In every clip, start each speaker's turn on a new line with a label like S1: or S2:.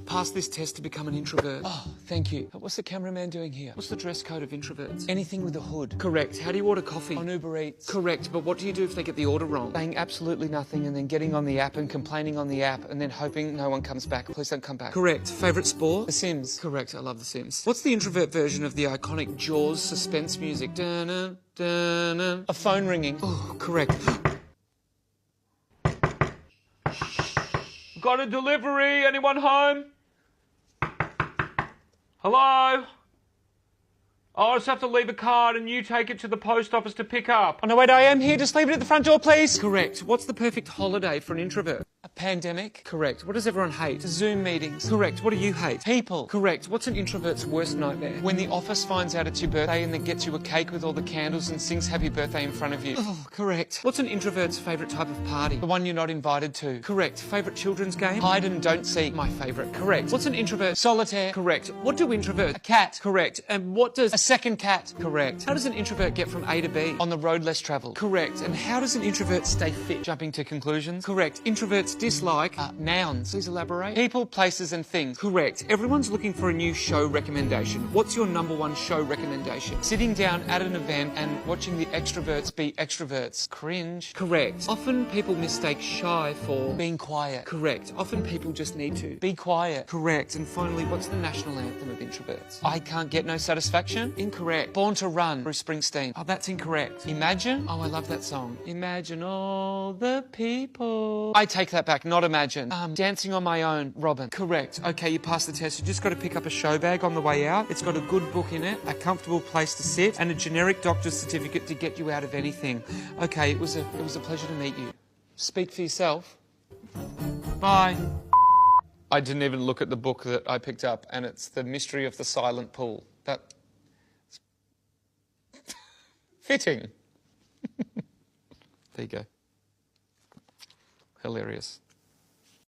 S1: Pass this test to become an introvert. Oh, thank you. What's the cameraman doing here? What's the dress code of introverts? Anything with a hood. Correct. How do you order coffee? On Uber Eats. Correct. But what do you do if they get the order wrong? Saying absolutely nothing and then getting on the app and complaining on the app and then hoping no one comes back. Please don't come back. Correct. Favourite sport? The Sims. Correct. I love The Sims. What's the introvert version of the iconic Jaws suspense music? Dun-dun, dun-dun. A phone ringing. Oh, correct. Got a delivery. Anyone home? Hello? Oh, I just have to leave a card and you take it to the post office to pick up. Oh, no, wait, I am here. Just leave it at the front door, please. Correct. What's the perfect holiday for an introvert? A pandemic. Correct. What does everyone hate? Zoom meetings. Correct. What do you hate? People. Correct. What's an introvert's worst nightmare? When the office finds out it's your birthday and then gets you a cake with all the candles and sings happy birthday in front of you. Oh, correct. What's an introvert's favourite type of party? The one you're not invited to. Correct. Favourite children's game? Hide and don't seek. My favourite. Correct. What's an introvert? Solitaire. Correct. What do introverts? A cat. Correct. And what does a second cat? Correct. How does an introvert get from A to B? On the road less travelled. Correct. And how does an introvert stay fit? Jumping to conclusions. Correct. Introverts dislike nouns. Please elaborate. People, places and things. Correct. Everyone's looking for a new show recommendation. What's your #1 show recommendation? Sitting down at an event and watching the extroverts be extroverts. Cringe. Correct. Often people mistake shy for being quiet. Correct. Often people just need to be quiet. Correct. And finally, what's the national anthem of introverts? I Can't Get No Satisfaction. Incorrect. Born to Run. Bruce Springsteen. Oh, that's incorrect. Imagine. Oh, I love that song. Imagine all the people. I take that back. Not imagine. Dancing on My Own, Robin. Correct. Okay, you passed the test. You just got to pick up a show bag on the way out. It's got a good book in it, a comfortable place to sit, and a generic doctor's certificate to get you out of anything. Okay, it was a pleasure to meet you. Speak for yourself. Bye. I didn't even look at the book that I picked up, and it's The Mystery of the Silent Pool. That's fitting. There you go. Hilarious.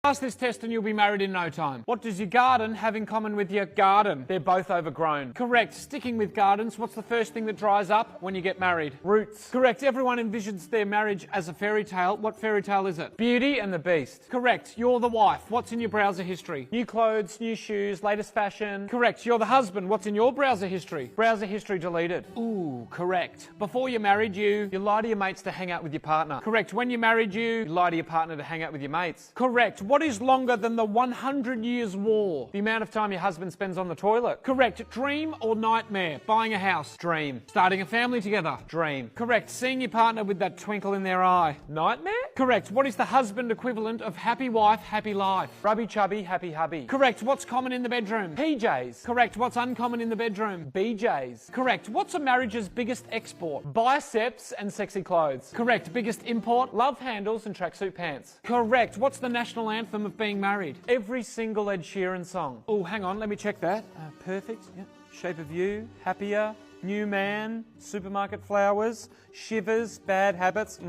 S1: Pass this test and you'll be married in no time. What does your garden have in common with your garden? They're both overgrown. Correct. Sticking with gardens, what's the first thing that dries up when you get married? Roots. Correct. Everyone envisions their marriage as a fairy tale. What fairy tale is it? Beauty and the Beast. Correct. You're the wife. What's in your browser history? New clothes, new shoes, latest fashion. Correct. You're the husband. What's in your browser history? Browser history deleted. Ooh, correct. Before you're married, you lie to your mates to hang out with your partner. Correct. When you're married, you lie to your partner to hang out with your mates. Correct. What is longer than the 100 Years' War? The amount of time your husband spends on the toilet. Correct. Dream or nightmare? Buying a house. Dream. Starting a family together. Dream. Correct. Seeing your partner with that twinkle in their eye. Nightmare? Correct. What is the husband equivalent of happy wife, happy life? Rubby chubby, happy hubby. Correct. What's common in the bedroom? PJs. Correct. What's uncommon in the bedroom? BJs. Correct. What's a marriage's biggest export? Biceps and sexy clothes. Correct. Biggest import? Love handles and tracksuit pants. Correct. What's the national anthem of being married? Every single Ed Sheeran song. Oh, hang on, let me check that. Perfect. Yep. Shape of You, Happier, New Man, Supermarket Flowers, Shivers, Bad Habits,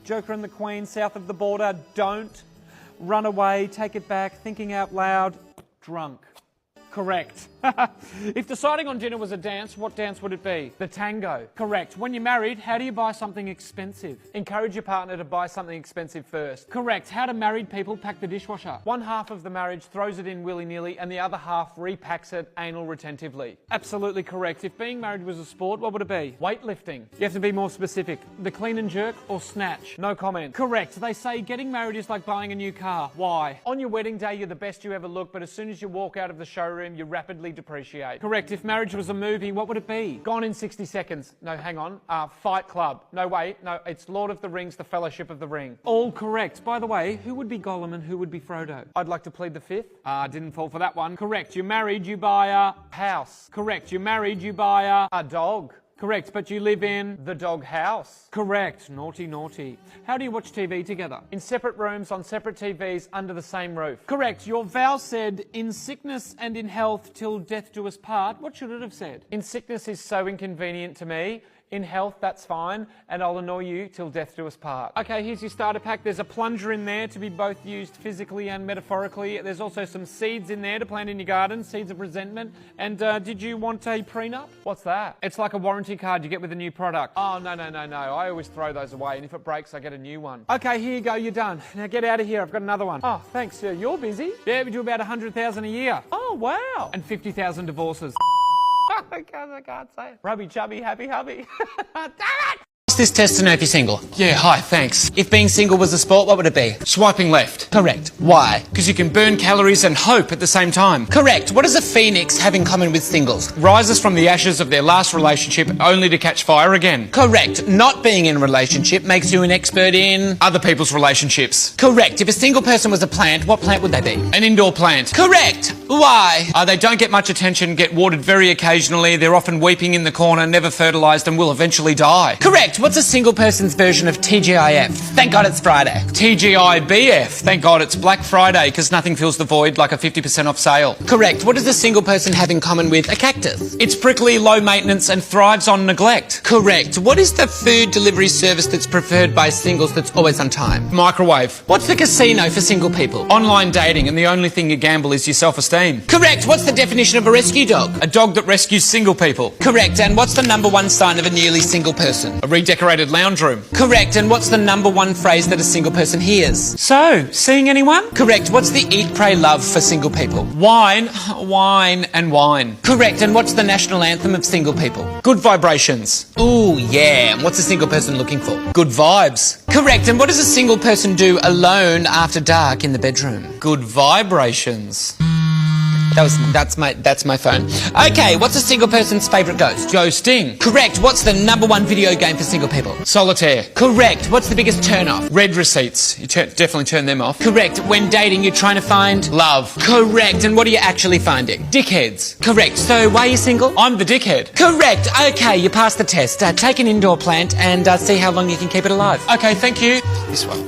S1: Joker and the Queen, South of the Border, Don't, Runaway, Take It Back, Thinking Out Loud, Drunk. Correct. If deciding on dinner was a dance, what dance would it be? The tango. Correct. When you're married, how do you buy something expensive? Encourage your partner to buy something expensive first. Correct. How do married people pack the dishwasher? One half of the marriage throws it in willy-nilly and the other half repacks it anal retentively. Absolutely correct. If being married was a sport, what would it be? Weightlifting. You have to be more specific. The clean and jerk or snatch? No comment. Correct. They say getting married is like buying a new car. Why? On your wedding day, you're the best you ever look, but as soon as you walk out of the showroom, you rapidly depreciate. Correct. If marriage was a movie, what would it be? Gone in 60 seconds. No, hang on. Fight Club. No, wait. No, it's Lord of the Rings, The Fellowship of the Ring. All correct. By the way, who would be Gollum and who would be Frodo? I'd like to plead the fifth. Didn't fall for that one. Correct. You're married, you buy a house. Correct. You're married, you buy a dog. Correct, but you live in the dog house. Correct. Naughty, naughty. How do you watch TV together? In separate rooms, on separate TVs, under the same roof. Correct. Your vow said, in sickness and in health till death do us part. What should it have said? In sickness is so inconvenient to me. In health, that's fine, and I'll annoy you till death do us part. Okay, here's your starter pack. There's a plunger in there to be both used physically and metaphorically. There's also some seeds in there to plant in your garden, seeds of resentment. And did you want a prenup? What's that? It's like a warranty card you get with a new product. Oh, no. I always throw those away, and if it breaks, I get a new one. Okay, here you go, you're done. Now get out of here, I've got another one. Oh, thanks, sir. You're busy? Yeah, we do about 100,000 a year. Oh, wow. And 50,000 divorces. I can't say it. Rubby, chubby, happy hubby. Damn it!
S2: This test to know if you're single.
S1: Yeah, hi, thanks.
S2: If being single was a sport, what would it be?
S1: Swiping left.
S2: Correct. Why?
S1: Because you can burn calories and hope at the same time.
S2: Correct. What does a phoenix have in common with singles?
S1: Rises from the ashes of their last relationship only to catch fire again.
S2: Correct. Not being in a relationship makes you an expert in...
S1: Other people's relationships.
S2: Correct. If a single person was a plant, what plant would they be?
S1: An indoor plant.
S2: Correct. Why?
S1: They don't get much attention, get watered very occasionally, they're often weeping in the corner, never fertilised and will eventually die.
S2: Correct. What's a single person's version of TGIF? Thank God it's Friday.
S1: TGIBF. Thank God it's Black Friday, because nothing fills the void like a 50% off sale.
S2: Correct. What does a single person have in common with a cactus?
S1: It's prickly, low maintenance and thrives on neglect.
S2: Correct. What is the food delivery service that's preferred by singles that's always on time?
S1: Microwave.
S2: What's the casino for single people?
S1: Online dating, and the only thing you gamble is your self-esteem.
S2: Correct. What's the definition of a rescue dog?
S1: A dog that rescues single people.
S2: Correct. And what's the #1 sign of a nearly single person?
S1: A redecorated lounge room.
S2: Correct. And what's the #1 phrase that a single person hears?
S1: So, seeing anyone?
S2: Correct. What's the eat, pray, love for single people?
S1: Wine, wine and wine.
S2: Correct. And what's the national anthem of single people?
S1: Good vibrations.
S2: Ooh, yeah. And what's a single person looking for?
S1: Good vibes.
S2: Correct. And what does a single person do alone after dark in the bedroom?
S1: Good vibrations.
S2: That's my phone. Okay, what's a single person's favourite ghost?
S1: Ghosting.
S2: Correct. What's the #1 video game for single people?
S1: Solitaire.
S2: Correct. What's the biggest turn-off?
S1: Red receipts. You definitely turn them off.
S2: Correct. When dating, you're trying to find...
S1: Love.
S2: Correct. And what are you actually finding?
S1: Dickheads.
S2: Correct. So why are you single?
S1: I'm the dickhead.
S2: Correct. Okay, you passed the test. Take an indoor plant and see how long you can keep it alive.
S1: Okay, thank you. This one.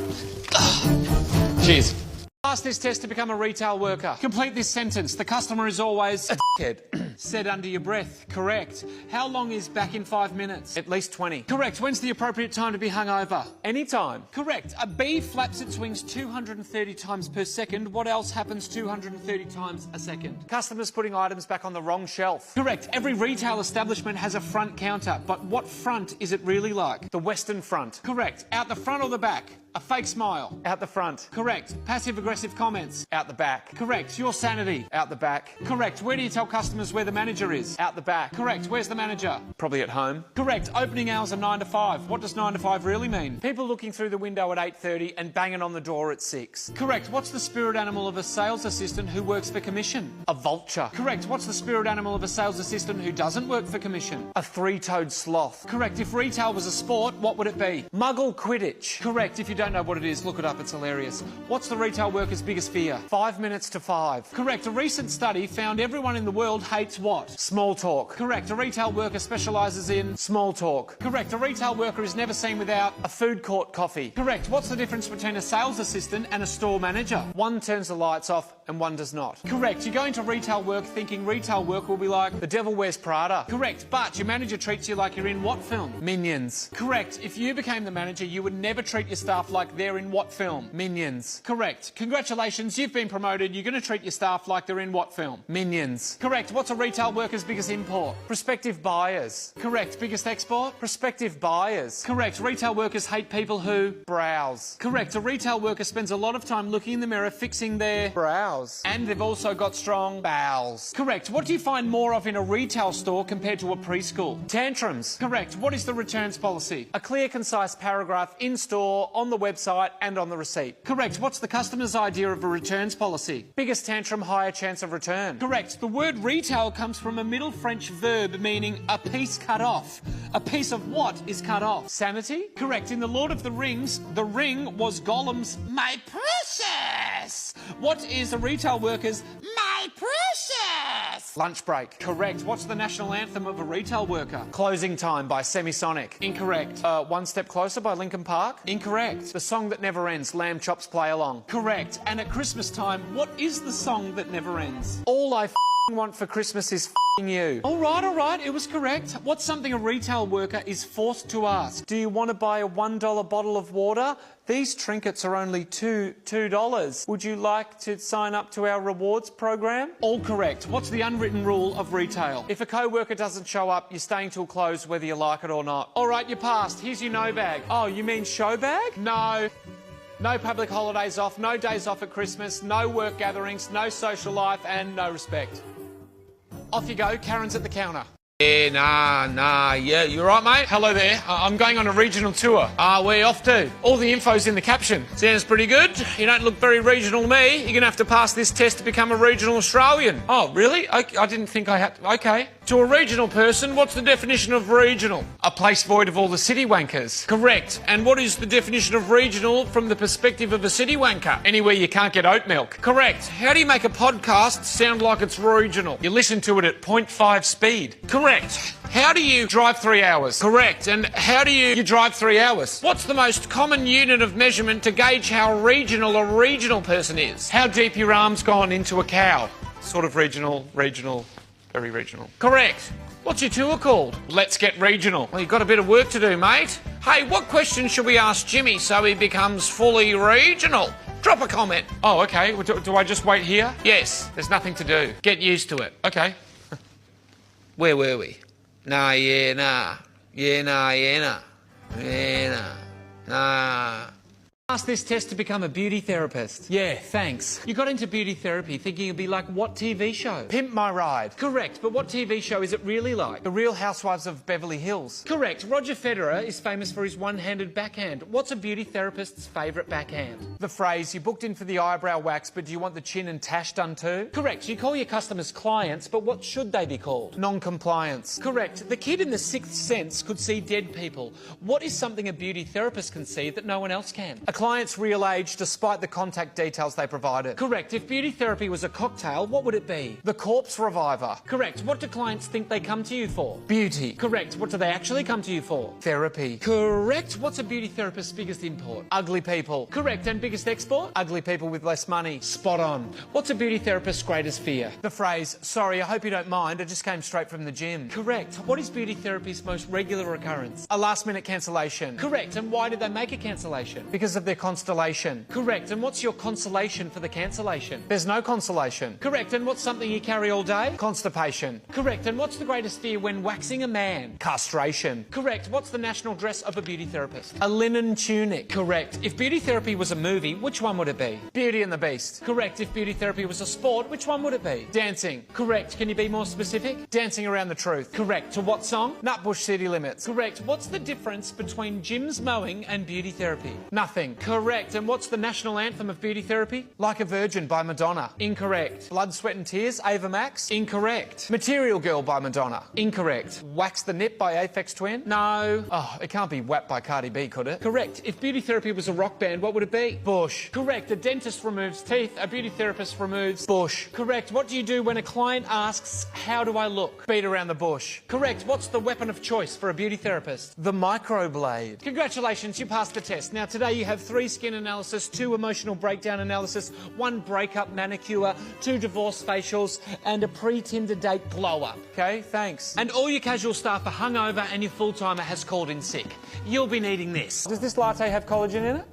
S1: Cheers. Pass this test to become a retail worker. Complete this sentence. The customer is always a dickhead. Said under your breath. Correct. How long is back in 5 minutes? At least 20. Correct. When's the appropriate time to be hungover? Anytime. Correct. A bee flaps its wings 230 times per second. What else happens 230 times a second? Customers putting items back on the wrong shelf. Correct. Every retail establishment has a front counter, but what front is it really like? The Western Front. Correct. Out the front or the back? A fake smile. Out the front. Correct. Passive-aggressive comments. Out the back. Correct. Your sanity. Out the back. Correct. Where do you tell customers where the manager is? Out the back. Correct. Where's the manager? Probably at home. Correct. Opening hours are 9 to 5. What does 9 to 5 really mean? People looking through the window at 8:30 and banging on the door at 6. Correct. What's the spirit animal of a sales assistant who works for commission? A vulture. Correct. What's the spirit animal of a sales assistant who doesn't work for commission? A three-toed sloth. Correct. If retail was a sport, what would it be? Muggle Quidditch. Correct. If you don't know what it is, look it up, it's hilarious. What's the retail worker's biggest fear? 5 minutes to 5. Correct. A recent study found everyone in the world hates what? Small talk. Correct. A retail worker specialises in small talk. Correct. A retail worker is never seen without a food court coffee. Correct. What's the difference between a sales assistant and a store manager? One turns the lights off and one does not. Correct. You go into retail work thinking retail work will be like The Devil Wears Prada. Correct. But your manager treats you like you're in what film? Minions. Correct. If you became the manager, you would never treat your staff like they're in what film? Minions. Correct. Congratulations, you've been promoted. You're going to treat your staff like they're in what film? Minions. Correct. What's a retail worker's biggest import? Prospective buyers. Correct. Biggest export? Prospective buyers. Correct. Retail workers hate people who browse. Correct. A retail worker spends a lot of time looking in the mirror fixing their brows. And they've also got strong bowels. Correct. What do you find more of in a retail store compared to a preschool? Tantrums. Correct. What is the returns policy? A clear, concise paragraph in store, on the website and on the receipt. Correct. What's the customer's idea of a returns policy? Biggest tantrum, higher chance of return. Correct. The word retail comes from a Middle French verb meaning a piece cut off. A piece of what is cut off? Sanity? Correct. In The Lord of the Rings, the ring was Gollum's my precious. What is a retail worker's my precious? Lunch break. Correct. What's the national anthem of a retail worker? Closing Time by Semisonic. Incorrect. One Step Closer by Linkin Park. Incorrect. The Song That Never Ends, Lamb Chops Play Along. Correct. And at Christmas time, what is the song that never ends? All I want for Christmas is you. All right, it was correct. What's something a retail worker is forced to ask? Do you want to buy a $1 bottle of water? These trinkets are only $2. Would you like to sign up to our rewards program? All correct. What's the unwritten rule of retail? If a co-worker doesn't show up, you're staying till close whether you like it or not. All right, you passed. Here's your no bag. Oh, you mean show bag? No. No public holidays off, no days off at Christmas, no work gatherings, no social life, and no respect. Off you go, Karen's at the counter.
S2: Yeah, yeah, you right, mate?
S1: Hello there, I'm going on a regional tour.
S2: Where you off to?
S1: All the info's in the caption.
S2: Sounds pretty good. You don't look very regional to me. You're going to have to pass this test to become a regional Australian.
S1: Oh, really? I didn't think I had to. Okay. To a regional person, what's the definition of regional? A place void of all the city wankers. Correct. And what is the definition of regional from the perspective of a city wanker? Anywhere you can't get oat milk. Correct. How do you make a podcast sound like it's regional? You listen to it at 0.5 speed. Correct. How do you drive 3 hours? Correct. And how do you drive 3 hours? What's the most common unit of measurement to gauge how regional a regional person is? How deep your arm's gone into a cow? Sort of regional, very regional. Correct. What's your tour called? Let's Get Regional. Well, you've got a bit of work to do, mate. Hey, what question should we ask Jimmy so he becomes fully regional? Drop a comment. Oh, okay. Well, do I just wait here? Yes. There's nothing to do. Get used to it. Okay.
S2: Where were we? Nah. Yeah, nah.
S1: Pass this test to become a beauty therapist. Yeah, thanks. You got into beauty therapy thinking it'd be like what TV show? Pimp My Ride. Correct, but what TV show is it really like? The Real Housewives of Beverly Hills. Correct. Roger Federer is famous for his one-handed backhand. What's a beauty therapist's favourite backhand? The phrase, you booked in for the eyebrow wax, but do you want the chin and tash done too? Correct. You call your customers clients, but what should they be called? Non-compliance. Correct. The kid in The Sixth Sense could see dead people. What is something a beauty therapist can see that no one else can? A client's real age despite the contact details they provided. Correct. If beauty therapy was a cocktail, what would it be? The Corpse Reviver. Correct. What do clients think they come to you for? Beauty. Correct. What do they actually come to you for? Therapy. Correct. What's a beauty therapist's biggest import? Ugly people. Correct. And biggest export? Ugly people with less money. Spot on. What's a beauty therapist's greatest fear? The phrase, sorry, I hope you don't mind, I just came straight from the gym. Correct. What is beauty therapy's most regular occurrence? A last-minute cancellation. Correct. And why did they make a cancellation? Because of their constellation. Correct. And what's your consolation for the cancellation? There's no consolation. Correct. And what's something you carry all day? Constipation. Correct. And what's the greatest fear when waxing a man? Castration. Correct. What's the national dress of a beauty therapist? A linen tunic. Correct. If beauty therapy was a movie, which one would it be? Beauty and the Beast. Correct. If beauty therapy was a sport, which one would it be? Dancing. Correct. Can you be more specific? Dancing Around the Truth. Correct. To what song? Nutbush City Limits. Correct. What's the difference between Jim's mowing and beauty therapy? Nothing. Correct. And what's the national anthem of beauty therapy? Like a Virgin by Madonna. Incorrect. Blood, Sweat and Tears, Ava Max? Incorrect. Material Girl by Madonna? Incorrect. Wax the Nip by Aphex Twin? No. Oh, it can't be WAP by Cardi B, could it? Correct. If beauty therapy was a rock band, what would it be? Bush. Correct. A dentist removes teeth, a beauty therapist removes bush. Correct. What do you do when a client asks, how do I look? Beat around the bush. Correct. What's the weapon of choice for a beauty therapist? The microblade. Congratulations, you passed the test. Now today you have 3 skin analysis, 2 emotional breakdown analysis, 1 breakup manicure, 2 divorce facials, and a pre-Tinder date glow-up. Okay, thanks. And all your casual staff are hungover and your full-timer has called in sick. You'll be needing this. Does this latte have collagen in it?